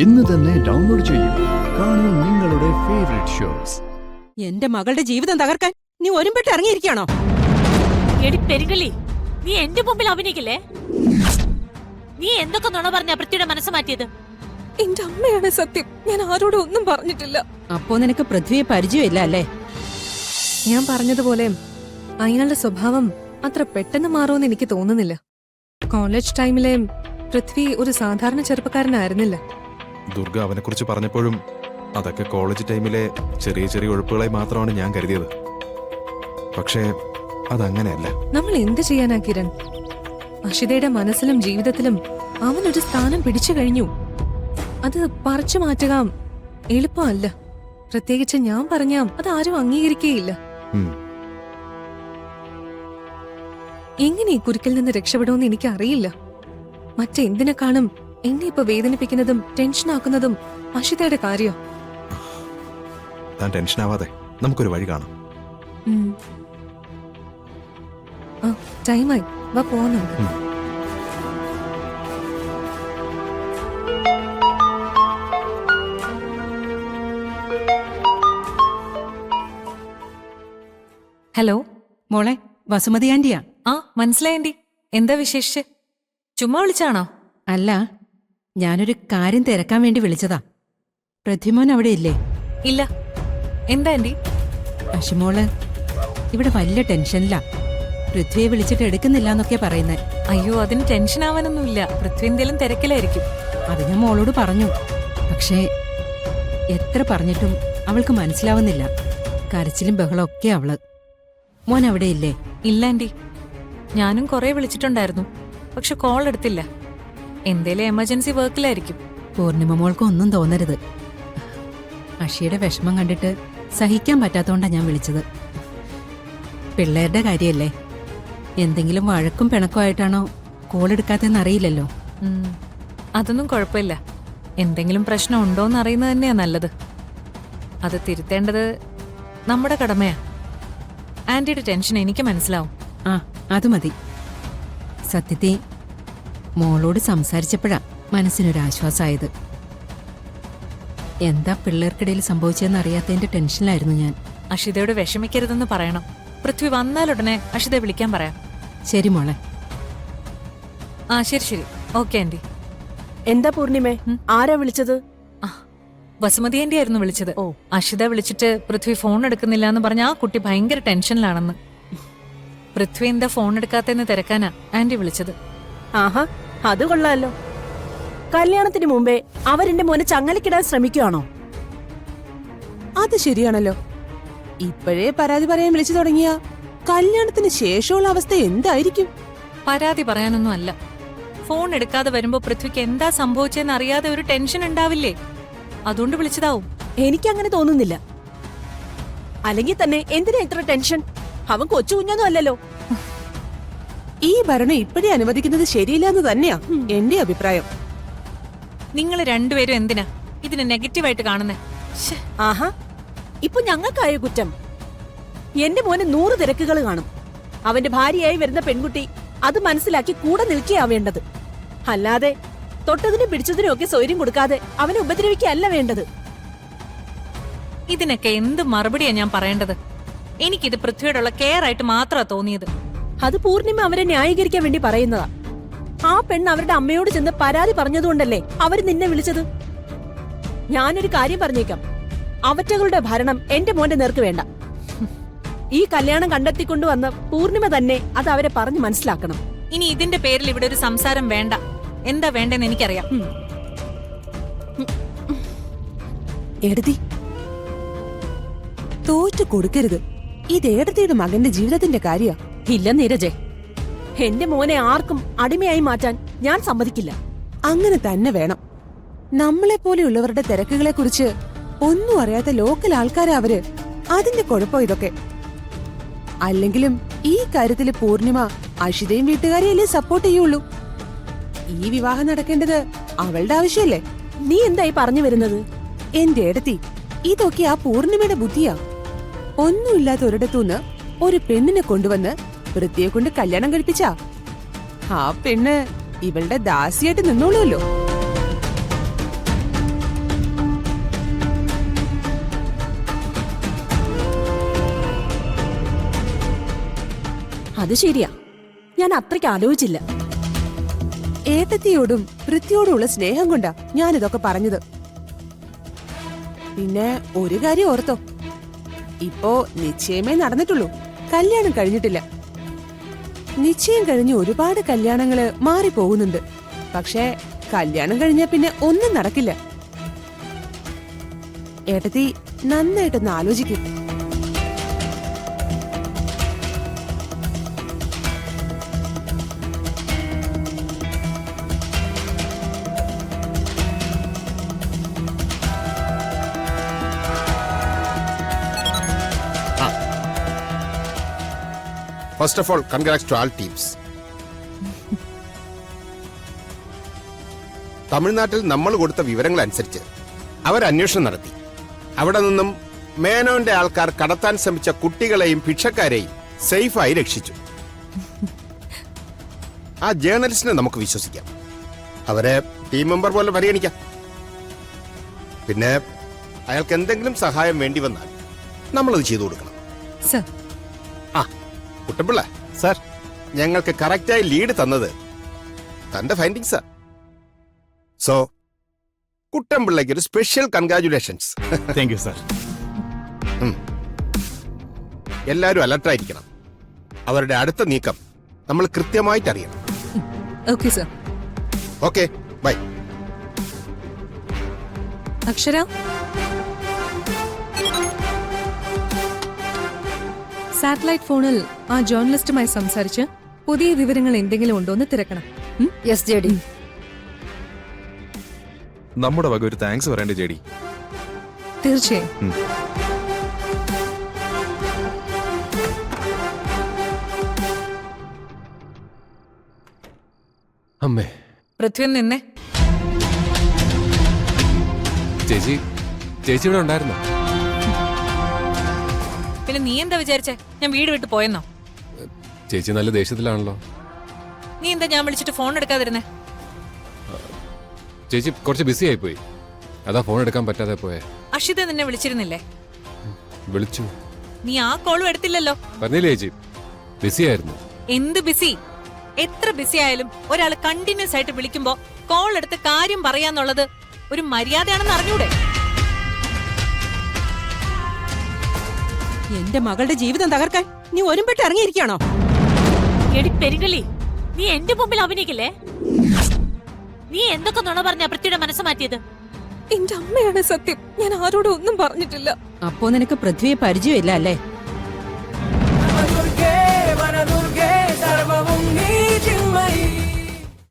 ഇന്ന് തന്നെ ഡൗൺലോഡ് ചെയ്യൂ. കാണൂ നിങ്ങളുടെ ഫേവറേറ്റ് ഷോസ്. എന്റെ മകളുടെ ജീവിതം തകർക്കാൻ നീ ഒരുമ്പെട്ട് ഇറങ്ങിയിരിക്കണോ? എടി പെരുകളി, നീ എന്റെ മുമ്പിൽ അഭിനയിക്കില്ലേ? നീ എന്തൊക്കെ നുണ പറഞ്ഞ പൃഥ്വിയുടെ മനസ്സ് മാറ്റിയത്? എന്റെ അമ്മയാണ് സത്യം. ഞാൻ ആരോടും ഒന്നും പറഞ്ഞിട്ടില്ല. അപ്പോ നിനക്ക് പൃഥ്വിയെ പരിചയമില്ല അല്ലേ? ഞാൻ പറഞ്ഞതുപോലെ അയാളുടെ സ്വഭാവം അത്ര പെട്ടെന്ന് മാറുമെന്ന് എനിക്ക് തോന്നുന്നില്ല. കോളേജ് ടൈമിലെ പൃഥ്വി ഒരു സാധാരണ ചെറുപ്പക്കാരനായിരുന്നില്ല. ദുർഗ അവനെ കുറിച്ച് പറഞ്ഞപ്പോഴും അതൊക്കെ കോളേജ് ടൈമിലെ ചെറിയ ചെറിയ ഒഴുപ്പുകളായി മാത്രമാണ് ഞാൻ കരുതിയത്. പക്ഷേ അതങ്ങനെയല്ല. നമ്മൾ എന്ത് ചെയ്യാനാ കിരൺ? അഷിതയുടെ മനസ്സിലും ജീവിതത്തിലും അവനൊരു സ്ഥാനം പിടിച്ചു കഴിഞ്ഞു. അത് പറിച്ചു മാറ്റുക എളുപ്പമല്ല. പ്രത്യേകിച്ച് ഞാൻ പറഞ്ഞ അത് ആരും അംഗീകരിക്കുകയില്ല. എങ്ങനെ ഈ കുരുക്കിൽ നിന്ന് രക്ഷപ്പെടുമെന്ന് എനിക്ക് അറിയില്ല. മറ്റെന്തിനെക്കാളും എന്നെ ഇപ്പൊ വേദനിപ്പിക്കുന്നതും ടെൻഷനാക്കുന്നതും അഷിതയുടെ കാര്യം. താൻ ടെൻഷനാവാതെ നമുക്കൊരു വഴി കാണാം. ടൈമായി, വാ പോവാൻ നമുക്ക്. ഹലോ മോളെ, വസുമതി ആന്റിയാ. ആ മനസ്സിലായണ്ടി. എന്താ വിശേഷിച്ച്? ചുമ്മാ വിളിച്ചാണോ? അല്ല, ഞാനൊരു കാര്യം തിരക്കാൻ വേണ്ടി വിളിച്ചതാ. പൃഥ്വിമോൻ അവിടെ ഇല്ലേ? ഇല്ല. എന്താ ആന്റി? അഷിമോള് ഇവിടെ വലിയ ടെൻഷനിലാ. പൃഥ്വിയെ വിളിച്ചിട്ട് എടുക്കുന്നില്ല എന്നൊക്കെ പറയുന്നേ. അയ്യോ, അതിന് ടെൻഷൻ ആവാനൊന്നുമില്ല. പൃഥ്വി എന്തേലും തിരക്കിലായിരിക്കും. അത് ഞാൻ മോളോട് പറഞ്ഞു. പക്ഷേ എത്ര പറഞ്ഞിട്ടും അവൾക്ക് മനസ്സിലാവുന്നില്ല. കരച്ചിലും ബഹളമൊക്കെ അവള്. മോൻ അവിടെ ഇല്ലേ? ഇല്ല ആന്റി, ഞാനും കുറെ വിളിച്ചിട്ടുണ്ടായിരുന്നു. പക്ഷെ കോൾ എടുത്തില്ല. എന്തേലും എമർജൻസി വർക്കിലായിരിക്കും. പൂർണിമ മോൾക്ക് ഒന്നും തോന്നരുത്. അഷിയുടെ വിഷമം കണ്ടിട്ട് സഹിക്കാൻ പറ്റാത്തോണ്ടാ ഞാൻ വിളിച്ചത്. പിള്ളേരുടെ കാര്യല്ലേ. എന്തെങ്കിലും വഴക്കും പിണക്കുമായിട്ടാണോ കോൾ എടുക്കാത്തെന്ന് അറിയില്ലല്ലോ. അതൊന്നും കുഴപ്പമില്ല. എന്തെങ്കിലും പ്രശ്നം ഉണ്ടോന്ന് അറിയുന്നത് തന്നെയാ നല്ലത്. അത് തിരുത്തേണ്ടത് നമ്മുടെ കടമയാ. ആന്റിയുടെ ടെൻഷൻ എനിക്ക് മനസ്സിലാവും. ആ, അത് മതി. സത്യത്തിൽ മോളോട് സംസാരിച്ചപ്പോഴാ മനസ്സിനൊരാശ്വാസമായത്. എന്താ പിള്ളേർക്കിടയിൽ സംഭവിച്ചതെന്ന് അറിയാത്തതിന്റെ ടെൻഷനിലായിരുന്നു ഞാൻ. അഷിതയോട് വിഷമിക്കരുതെന്ന് പറയണം. പൃഥ്വി വന്നാലുടനെ അഷിതയെ വിളിക്കാൻ പറയാം. ശരി മോളെ. ആ ശരി ശരി, ഓക്കെ ആന്റി. എന്താ പൂർണിമേ, ആരാ വിളിച്ചത്? വസുമതി ആന്റി ആയിരുന്നു വിളിച്ചത്. അഷിത വിളിച്ചിട്ട് പൃഥ്വി ഫോൺ എടുക്കുന്നില്ല എന്ന് പറഞ്ഞ ആ കുട്ടി ഭയങ്കര ടെൻഷനിലാണെന്ന്. പൃഥ്വി എന്താ ഫോൺ എടുക്കാത്തെന്ന് തിരക്കാനാ ആന്റി വിളിച്ചത്. ആഹാ, അത് കൊള്ളാലോ. കല്യാണത്തിന് മുമ്പേ അവരെന്റെ മോനെ ചങ്ങലക്കിടാൻ ശ്രമിക്കുകയാണോ? അത് ശരിയാണല്ലോ. ഇപ്പോഴേ പരാതി പറയാൻ വിളിച്ചു തുടങ്ങിയ കല്യാണത്തിന് ശേഷമുള്ള അവസ്ഥ എന്തായിരിക്കും? പരാതി പറയാനൊന്നും അല്ല. ഫോൺ എടുക്കാതെ വരുമ്പോ പൃഥ്വിക്ക് എന്താ സംഭവിച്ചെന്ന് അറിയാതെ ഒരു ടെൻഷൻ ഉണ്ടാവില്ലേ? അതുകൊണ്ട് വിളിച്ചതാവും. എനിക്കങ്ങനെ തോന്നുന്നില്ല. അല്ലെങ്കിൽ തന്നെ എന്തിനാ ഇത്ര ടെൻഷൻ? അവൻ കൊച്ചു കുഞ്ഞൊന്നും അല്ലല്ലോ. ഈ ഭരണം ഇപ്പോഴേ അനുവദിക്കുന്നത് ശരിയില്ലെന്ന് തന്നെയാ എന്റെ അഭിപ്രായം. നിങ്ങൾ രണ്ടുപേരും എന്തിനാ ഇതിനെ നെഗറ്റീവായിട്ട് കാണുന്നേ? ആഹാ, ഇപ്പൊ ഞങ്ങൾക്കായ കുറ്റം. എന്റെ മോന് 100 തിരക്കുകൾ കാണും. അവന്റെ ഭാര്യയായി വരുന്ന പെൺകുട്ടി അത് മനസ്സിലാക്കി കൂടെ നിൽക്കുകയാ വേണ്ടത്. അല്ലാതെ തൊട്ടതിനും പിടിച്ചതിനും ഒക്കെ സ്വൈര്യം കൊടുക്കാതെ അവനെ ഉപദ്രവിക്കുകയല്ല വേണ്ടത്. ഇതിനൊക്കെ എന്ത് മറുപടിയാ ഞാൻ പറയേണ്ടത്? എനിക്കിത് പൃഥ്വിയോടുള്ള കെയർ ആയിട്ട് മാത്രമാ തോന്നിയത്. അത് പൂർണിമ അവരെ ന്യായീകരിക്കാൻ വേണ്ടി പറയുന്നതാ. ആ പെണ്ണ് അവരുടെ അമ്മയോട് ചെന്ന് പരാതി പറഞ്ഞതുകൊണ്ടല്ലേ അവര് നിന്നെ വിളിച്ചത്. ഞാനൊരു കാര്യം പറഞ്ഞേക്കാം, അവറ്റകളുടെ ഭരണം എന്റെ മോന്റെ നേർക്ക് വേണ്ട. ഈ കല്യാണം കണ്ടെത്തിക്കൊണ്ടുവന്ന പൂർണിമ തന്നെ അത് അവരെ പറഞ്ഞു മനസ്സിലാക്കണം. ഇനി ഇതിന്റെ പേരിൽ ഇവിടെ ഒരു സംസാരം വേണ്ട. എന്താ വേണ്ടെന്ന് എനിക്കറിയാം. എഴുതി തോറ്റു കൊടുക്കരുത്. ഇത് ഏടത്തിയുടെ മകന്റെ ജീവിതത്തിന്റെ കാര്യ. ഇല്ല നീരജെ, എന്റെ മോനെ ആർക്കും അടിമയായി മാറ്റാൻ ഞാൻ സമ്മതിക്കില്ല. അങ്ങനെ തന്നെ വേണം. നമ്മളെ പോലെയുള്ളവരുടെ തിരക്കുകളെ കുറിച്ച് ഒന്നും അറിയാത്ത ലോക്കൽ ആൾക്കാരാ അവര്. അതിന്റെ കുഴപ്പം ഇതൊക്കെ. അല്ലെങ്കിലും ഈ കാര്യത്തില് പൂർണിമ അഷിതയും വീട്ടുകാരെയല്ലേ സപ്പോർട്ട് ചെയ്യുള്ളൂ. ഈ വിവാഹം നടക്കേണ്ടത് അവളുടെ ആവശ്യമല്ലേ? നീ എന്തായി പറഞ്ഞു വരുന്നത്? എന്റെ ഏടത്തി, ഇതൊക്കെ ആ പൂർണിമയുടെ ബുദ്ധിയാ. ഒന്നുമില്ലാത്ത ഒരിടത്തുനിന്ന് ഒരു പെണ്ണിനെ കൊണ്ടുവന്ന് വൃത്തിയെ കൊണ്ട് കല്യാണം കഴിപ്പിച്ചാ ആ പെണ്ണ് ഇവളുടെ ദാസിയായിട്ട് നിന്നോളൂല്ലോ. അത് ശരിയാ, ഞാൻ അത്രയ്ക്ക് ആലോചിച്ചില്ല. ഏട്ടത്തിയോടും പൃഥ്വിയോടുമുള്ള സ്നേഹം കൊണ്ടാ ഞാനിതൊക്കെ പറഞ്ഞത്. പിന്നെ ഒരു കാര്യം ഓർത്തോ, ഇപ്പോ നിശ്ചയമേ നടന്നിട്ടുള്ളൂ, കല്യാണം കഴിഞ്ഞിട്ടില്ല. നിശ്ചയം കഴിഞ്ഞ് ഒരുപാട് കല്യാണങ്ങള് മാറിപ്പോകുന്നുണ്ട്. പക്ഷേ കല്യാണം കഴിഞ്ഞാ പിന്നെ ഒന്നും നടക്കില്ല. ഏട്ടത്തി നന്നായിട്ടൊന്ന് ആലോചിക്കും. First of all, congrats to all teams. തമിഴ്നാട്ടിൽ നമ്മൾ കൊടുത്ത വിവരങ്ങൾ അനുസരിച്ച് അവർ അന്വേഷണം നടത്തി. അവിടെ നിന്നും മേനോന്റെ ആൾക്കാർ കടത്താൻ ശ്രമിച്ച കുട്ടികളെയും ഭിക്ഷക്കാരെയും സേഫായി രക്ഷിച്ചു. ആ ജേർണലിസ്റ്റിനെ നമുക്ക് വിശ്വസിക്കാം, അവരെ ടീം മെമ്പർ പോലെ പരിഗണിക്കാം. പിന്നെ അയാൾക്ക് എന്തെങ്കിലും സഹായം വേണ്ടി വന്നാൽ നമ്മളത് ചെയ്തു കൊടുക്കണം. സർ, ആ കുട്ടമ്പിള്ള സാർ, ഞങ്ങൾക്ക് കറക്റ്റായി ലീഡ് തന്നത് തന്റെ ഫൈൻഡിങ്സാ. സോ കുട്ടമ്പിള്ളയ്ക്ക് ഒരു special congratulations. Thank you sir. എല്ലാവരും അലർട്ടായിരിക്കണം. അവരുടെ അടുത്ത നീക്കം നമ്മൾ കൃത്യമായിട്ട് അറിയണം. Okay sir. Okay, bye. Akshara, satellite ഫോണിൽ ആ ജേർണലിസ്റ്റുമായി സംസാരിച്ച് പുതിയ വിവരങ്ങൾ എന്തെങ്കിലും ഉണ്ടോ എന്ന് തിരക്കണം. Yes JD. നമ്മുടെ വക ഒരു താങ്ക്സ് പറയണ്ടേ ജെഡി? തീർച്ചയായും. അമ്മേ, പൃഥ്വി നിന്നെ. ചേച്ചി ചേച്ചി ഇവിടെ ഉണ്ടായിരുന്നോ? പിന്നെ നീ എന്താ വിചാരിച്ചേ, ഞാൻ വീട് വിട്ട് പോയെന്നോ? ചേച്ചി നല്ല ദേഷ്യത്തിലാണല്ലോ. നീ എന്താ ഞാൻ വിളിച്ചിട്ട് ഫോൺ എടുക്കാതിരുന്നേ? ചേച്ചി കുറച്ച് ബിസി ആയിപ്പോയി, അതാ ഫോൺ എടുക്കാൻ പറ്റാതെ പോയെ. അക്ഷിത നിന്നെ വിളിച്ചിരുന്നില്ലേ? വിളിച്ചു, നീ ആ കോളും എടുത്തില്ലല്ലോ. പറഞ്ഞില്ലേ ചേച്ചി, ബിസി ആയിരുന്നു. എന്ത് ബിസി? എത്ര ബിസി ആയാലും ഒരാൾ കണ്ടിന്യൂസ് ആയിട്ട് വിളിക്കുമ്പോ കോൾ എടുത്ത് കാര്യം പറയാന്നുള്ളത് ഒരു മര്യാദയാണെന്ന് അറിഞ്ഞൂടെ? എന്റെ മകളുടെ ജീവിതം തകർക്കാൻ നീ ഒരുമ്പെട്ട് ഇറങ്ങിയിരിക്കുകയാണോ? എടി പെരുകളി, നീ എന്റെ മുമ്പിൽ അഭിനയിക്കില്ലേ? നീ എന്തൊക്കെ നുണ പറഞ്ഞ പൃഥ്വിയുടെ മനസ്സ് മാറ്റിയത്? എന്റെ അമ്മയാണ് സത്യം, ഞാൻ ആരോടും ഒന്നും പറഞ്ഞിട്ടില്ല. അപ്പോ നിനക്ക് പൃഥ്വിയെ പരിചയമില്ല അല്ലേ?